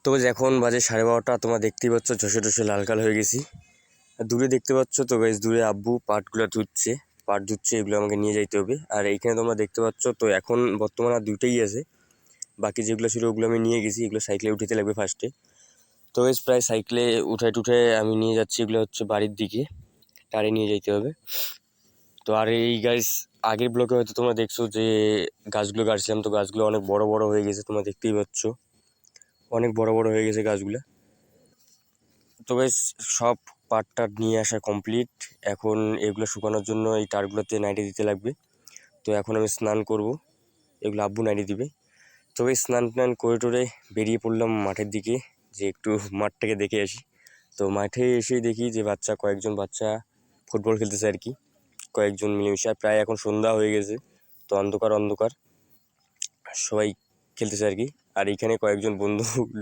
তো গাইজ এখন বাজে 12:30। তোমরা দেখতেই পাচ্ছ চষে টষে লাল কাল হয়ে গেছি। আর দূরে দেখতে পাচ্ছ তো গাইজ, দূরে আব্বু পাটগুলো ধুচ্ছে, পাট ধুচ্ছে, এগুলো আমাকে নিয়ে যাইতে হবে। আর এইখানে তোমরা দেখতে পাচ্ছ তো এখন বর্তমানে আর দুইটাই আছে, বাকি যেগুলো ছিল ওগুলো আমি নিয়ে গেছি। এগুলো সাইকেলে উঠাতে লাগবে ফার্স্টে। তো গাইজ প্রায় সাইকেলে উঠে টুঠে আমি নিয়ে যাচ্ছি, এগুলো হচ্ছে বাড়ির দিকে টাড়ে নিয়ে যাইতে হবে। তো আর এই গাইজ আগের ব্লকে হয়তো তোমরা দেখছো যে গাছগুলো কাটছিলাম, তো গাছগুলো অনেক বড় বড় হয়ে গেছে, তোমরা দেখতেই পাচ্ছ অনেক বড় বড় হয়ে গেছে গাছগুলো। তো গাইস সব পাট টাট নিয়ে আসা কমপ্লিট। এখন এগুলো শুকানোর জন্য এই তারগুলোতে নাইটে দিতে লাগবে। তো এখন আমি স্নান করব, এগুলো আব্বু নাইটে দিবে। তো এই স্নান টান করে টোরে বেরিয়ে পড়লাম মাঠের দিকে, যে একটু মাঠটাকে দেখে আসি। তো মাঠে এসেই দেখি যে কয়েকজন বাচ্চা ফুটবল খেলতেছে আর কি, কয়েকজন মিলেমিশে। প্রায় এখন সন্ধ্যা হয়ে গেছে, তো অন্ধকার অন্ধকার সবাই খেলতেছে আর কি। আর এইখানে কয়েকজন বন্ধু